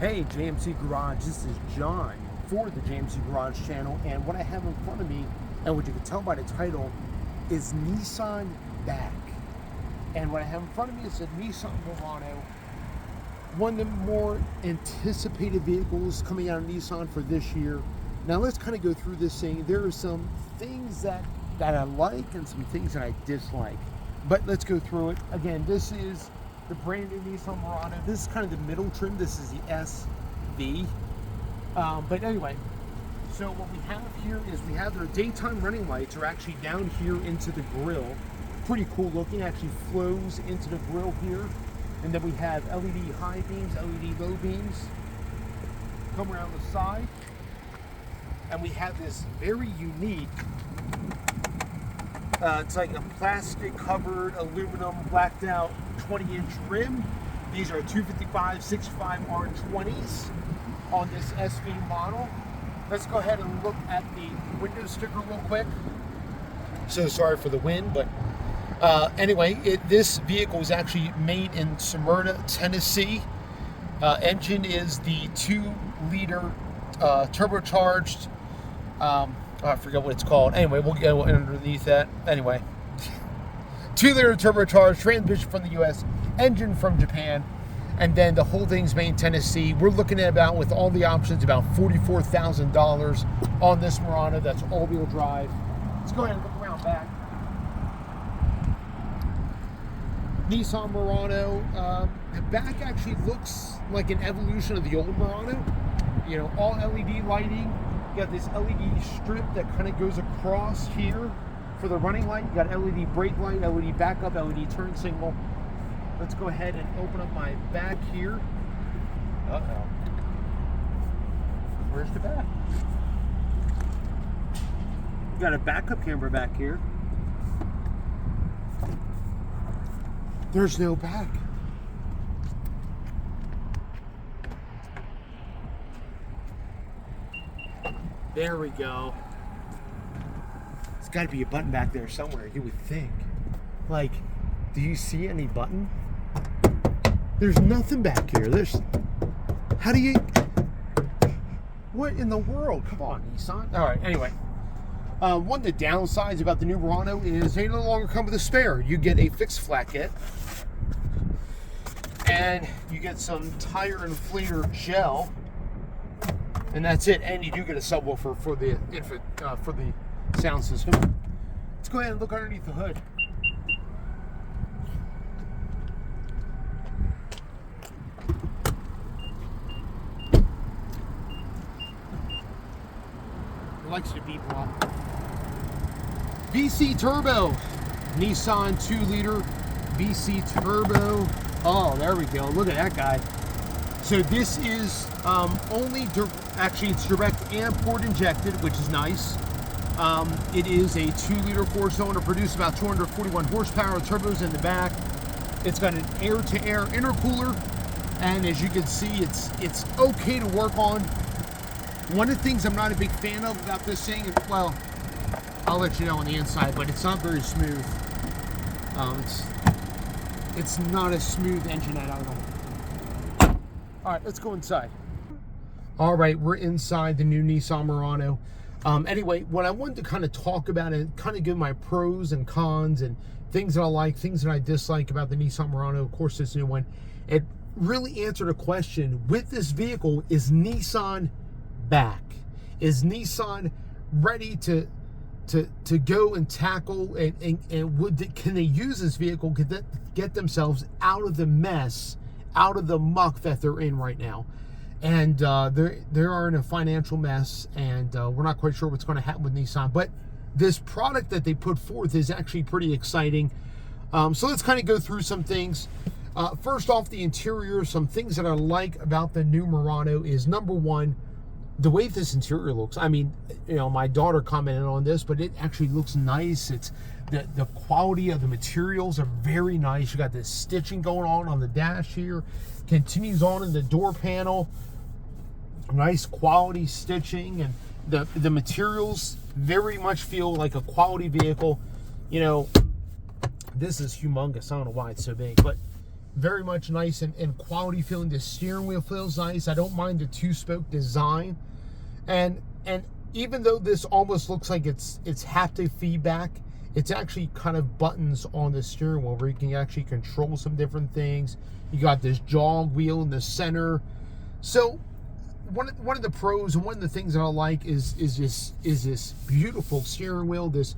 Hey, JMC Garage, this is John for the JMC Garage channel, and what I have in front of me, and what you can tell by the title, is Nissan back. And what I have in front of me is a Nissan Murano, one of the more anticipated vehicles coming out of Nissan for this year. Now let's kind of go through this thing. There are some things that I like and some things that I dislike, but let's go through it. Again, this is the brand new Nissan Murano. This is kind of the middle trim. This is the SV. But anyway, so what we have here is we have their daytime running lights are actually down here into the grille. Pretty cool looking. Actually flows into the grille here. And then we have LED high beams, LED low beams. Come around the side. And we have this very unique, it's like a plastic covered aluminum blacked out 20-inch rim. These are 255 65 R20s on this SV model. Let's go ahead and look at the window sticker real quick. So sorry for the wind, but anyway, this vehicle is actually made in Smyrna, Tennessee. Engine is the 2-liter turbocharged, I forget what it's called. Anyway, we'll go underneath that. Anyway, 2-liter turbocharged, transmission from the US, engine from Japan, and then the whole thing's made in Tennessee. We're looking at about, with all the options, about $44,000 on this Murano. That's all-wheel drive. Let's go ahead and look around back. Nissan Murano. The back actually looks like an evolution of the old Murano. You know, all LED lighting. You got this LED strip that kind of goes across here for the running light. You got LED brake light, LED backup, LED turn signal. Let's go ahead and open up my back here. Uh-oh. Where's the back? You got a backup camera back here. There's no back. There we go. There's got to be a button back there somewhere, you would think. Like, do you see any button? There's nothing back here. How do you, what in the world? Come on, Nissan. All right, anyway. One of the downsides about the new Murano is they no longer come with a spare. You get a fixed flat kit, and you get some tire inflator gel, and that's it. And you do get a subwoofer for the sound system. Let's go ahead and look underneath the hood. It likes to beep a lot. VC Turbo, Nissan 2-liter VC Turbo. Oh, there we go. Look at that guy. So this is actually it's direct and port injected, which is nice. It is a 2-liter 4-cylinder, produced about 241 horsepower. Turbos in the back. It's got an air-to-air intercooler, and as you can see, it's okay to work on. One of the things I'm not a big fan of about this thing, well, I'll let you know on the inside, but it's not very smooth. It's not a smooth engine at all. All right, let's go inside. All right, we're inside the new Nissan Murano. Anyway, what I wanted to kind of talk about and kind of give my pros and cons and things that I like, things that I dislike about the Nissan Murano, of course, this new one. It really answered a question. With this vehicle, is Nissan back? Is Nissan ready to go and tackle and can they use this vehicle to get themselves out of the mess, out of the muck that they're in right now? And they are in a financial mess, and we're not quite sure what's going to happen with Nissan, but this product that they put forth is actually pretty exciting. So let's kind of go through some things. First off, the interior. Some things that I like about the new Murano is, number one, the way this interior looks. I mean, you know, my daughter commented on this, but it actually looks nice. It's the quality of the materials are very nice. You got this stitching going on the dash here. Continues on in the door panel. Nice quality stitching, and the materials very much feel like a quality vehicle. You know, this is humongous. I don't know why it's so big, but very much nice and quality feeling. The steering wheel feels nice. I don't mind the 2-spoke design. And even though this almost looks like it's haptic feedback, it's actually kind of buttons on the steering wheel where you can actually control some different things. You got this jog wheel in the center. So one of the pros and one of the things that I like is this beautiful steering wheel, this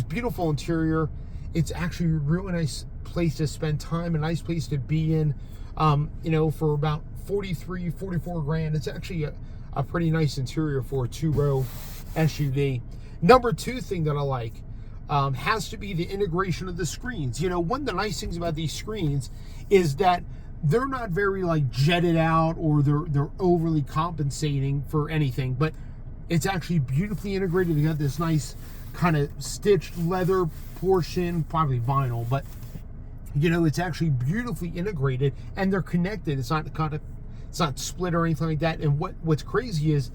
beautiful interior. It's actually a really nice place to spend time, a nice place to be in. You know, for about 43, 44 grand, it's actually a pretty nice interior for a 2-row SUV. Number 2 thing that I like has to be the integration of the screens. You know, one of the nice things about these screens is that they're not very like jetted out, or they're overly compensating for anything, but it's actually beautifully integrated. You got this nice kind of stitched leather portion, probably vinyl, but you know, it's actually beautifully integrated, and they're connected. It's not split or anything like that. And what's crazy is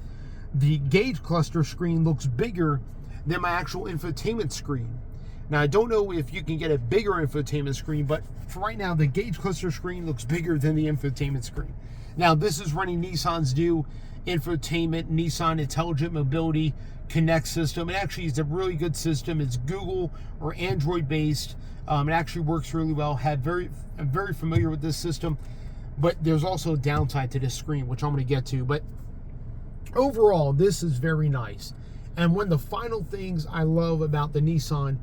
the gauge cluster screen looks bigger than my actual infotainment screen. Now, I don't know if you can get a bigger infotainment screen, but for right now, the gauge cluster screen looks bigger than the infotainment screen. Now, this is running Nissan's new infotainment, Nissan Intelligent Mobility Connect system. It actually is a really good system. It's Google or Android based. It actually works really well. I'm very familiar with this system, but there's also a downside to this screen, which I'm going to get to. But overall, this is very nice. And one of the final things I love about the Nissan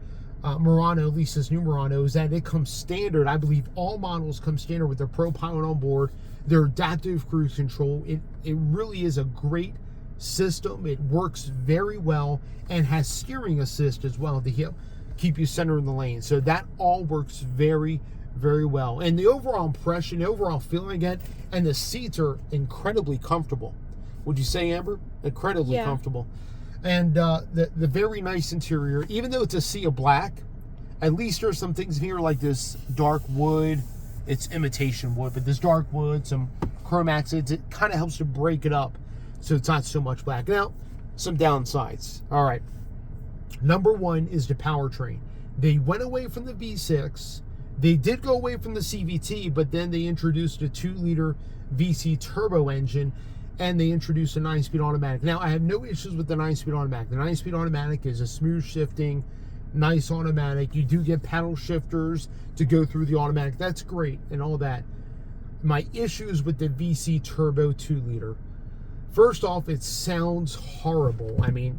Murano, at least this new Murano, is that it comes standard. I believe all models come standard with their Pro Pilot on board, their adaptive cruise control. It really is a great system. It works very well and has steering assist as well to keep you centered in the lane. So that all works very, very well. And the overall impression, the overall feeling again, and the seats are incredibly comfortable. Would you say, Amber? Incredibly comfortable. And the very nice interior, even though it's a sea of black, at least there's some things in here like this dark wood. It's imitation wood, but this dark wood, some chrome accents, it kind of helps to break it up so it's not so much black. Now, some downsides. All right. Number 1 is the powertrain. They went away from the V6. They did go away from the CVT, but then they introduced a 2-liter VC turbo engine, and they introduced a 9-speed automatic. Now, I have no issues with the 9-speed automatic. The 9-speed automatic is a smooth shifting, nice automatic. You do get paddle shifters to go through the automatic. That's great and all that. My issues with the VC turbo 2-liter. First off, it sounds horrible. I mean,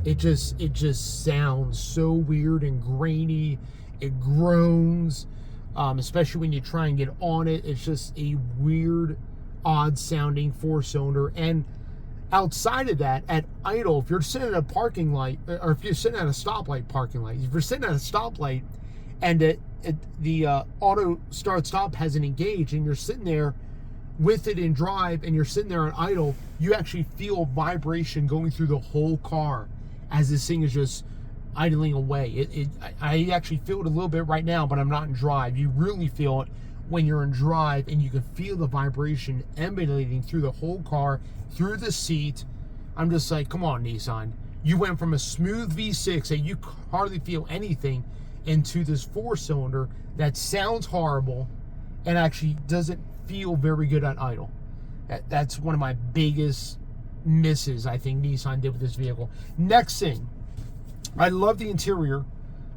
it just sounds so weird and grainy. It groans, especially when you try and get on it. It's just a weird, odd sounding 4-cylinder. And outside of that, at idle, if you're sitting at a parking light, or if you're sitting at a stoplight parking light, if you're sitting at a stoplight and the auto start stop hasn't engaged, and you're sitting there with it in drive, and you're sitting there on idle, you actually feel vibration going through the whole car as this thing is just idling away. I actually feel it a little bit right now, but I'm not in drive. You really feel it when you're in drive, and you can feel the vibration emanating through the whole car, through the seat. I'm just like, come on, Nissan. You went from a smooth V6 that you hardly feel anything into this 4-cylinder that sounds horrible and actually doesn't feel very good at idle. That's one of my biggest misses I think Nissan did with this vehicle. Next thing, I love the interior,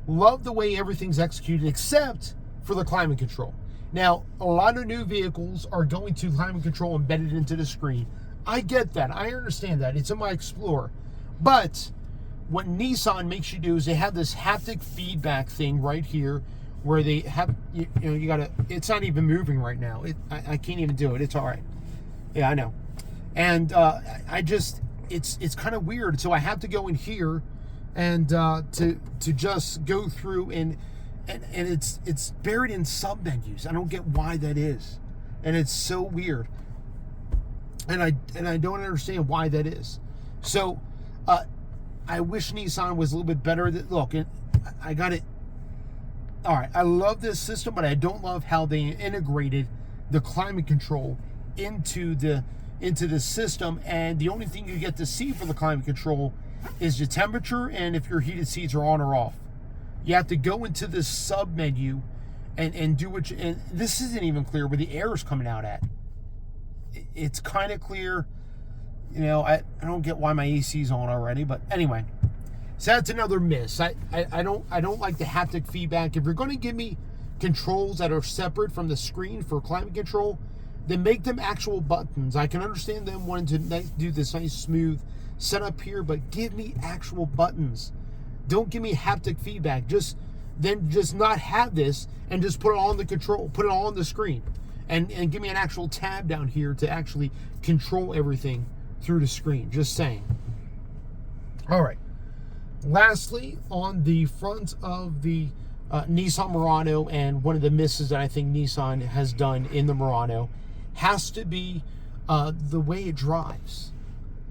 love the way everything's executed except for the climate control. Now, a lot of new vehicles are going to climate control embedded into the screen. I get that. I understand that. It's in my Explorer. But what Nissan makes you do is they have this haptic feedback thing right here where they have, you know, you gotta, it's not even moving right now. I can't even do it. It's all right. Yeah, I know. And it's kind of weird. So I have to go in here and to just go through and it's buried in sub menus. I don't get why that is, and it's so weird. And I don't understand why that is. So I wish Nissan was a little bit better. Look, I got it. All right, I love this system, but I don't love how they integrated the climate control into the system. And the only thing you get to see for the climate control is the temperature and if your heated seats are on or off. You have to go into this sub menu and do what you, and this isn't even clear where the air is coming out at. It's kind of clear. You know, I don't get why my AC's on already, but anyway. So that's another miss. I don't like the haptic feedback. If you're going to give me controls that are separate from the screen for climate control, then make them actual buttons. I can understand them wanting to do this nice smooth setup here, but give me actual buttons. Don't give me haptic feedback. Just not have this and just put it on the control, put it all on the screen, and give me an actual tab down here to actually control everything through the screen. Just saying. All right. Lastly, on the front of the Nissan Murano, and one of the misses that I think Nissan has done in the Murano has to be the way it drives.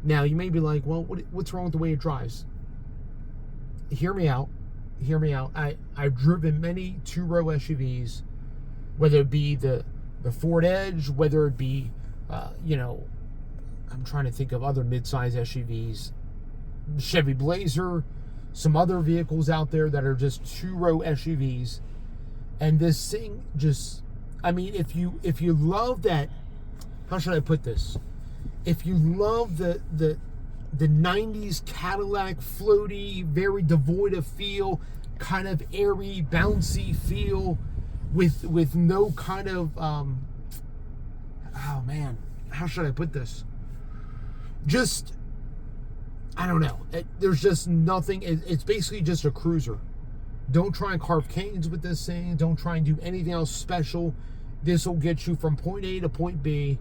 Now, you may be like, well, what's wrong with the way it drives? Hear me out. Hear me out. I've driven many two-row SUVs, whether it be the Ford Edge, whether it be, you know, I'm trying to think of other mid-size SUVs, Chevy Blazer, some other vehicles out there that are just two-row SUVs. And this thing just, I mean, if you love that, how should I put this? If you love the 90s Cadillac floaty, very devoid of feel, kind of airy, bouncy feel, with no kind of, oh man, how should I put this? Just, I don't know. There's just nothing. It's basically just a cruiser. Don't try and carve canes with this thing. Don't try and do anything else special. This will get you from point A to point B,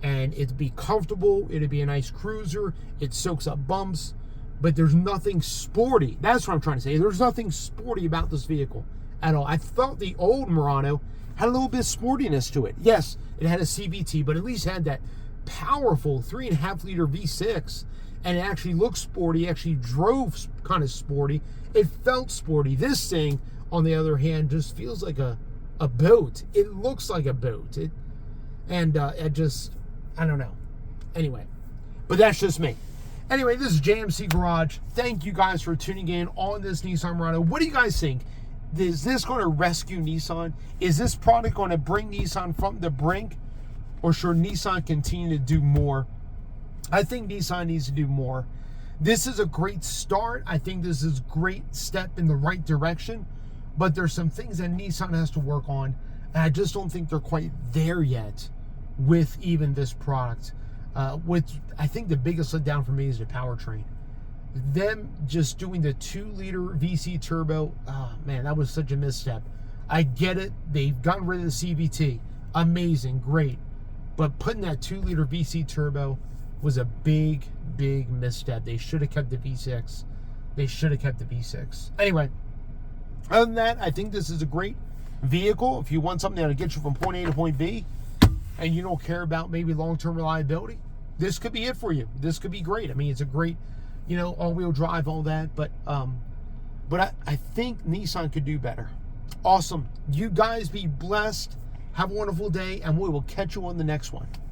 and it'd be comfortable. It'd be a nice cruiser. It soaks up bumps, but there's nothing sporty. That's what I'm trying to say. There's nothing sporty about this vehicle at all. I felt the old Murano had a little bit of sportiness to it. Yes, it had a CVT, but at least had that powerful 3.5 liter V6, and it actually looked sporty. It actually drove kind of sporty. It felt sporty. This thing, on the other hand, just feels like a boat. It looks like a boat. It just, I don't know. Anyway, but that's just me. Anyway, this is JMC Garage. Thank you guys for tuning in on this Nissan Murano. What do you guys think? Is this going to rescue Nissan? Is this product going to bring Nissan from the brink? Or should Nissan continue to do more? I think Nissan needs to do more. This is a great start. I think this is a great step in the right direction. But there's some things that Nissan has to work on. And I just don't think they're quite there yet with even this product. Which I think the biggest letdown for me is the powertrain. Them just doing the 2-liter VC turbo, oh man, that was such a misstep. I get it. They've gotten rid of the CVT. Amazing, great. But putting that 2-liter VC turbo was a big, big misstep. They should have kept the V6. They should have kept the V6. Anyway, other than that, I think this is a great vehicle. If you want something that'll get you from point A to point B, and you don't care about maybe long-term reliability, this could be it for you. This could be great. I mean, it's a great, you know, all-wheel drive, all that. But I think Nissan could do better. Awesome. You guys be blessed. Have a wonderful day, and we will catch you on the next one.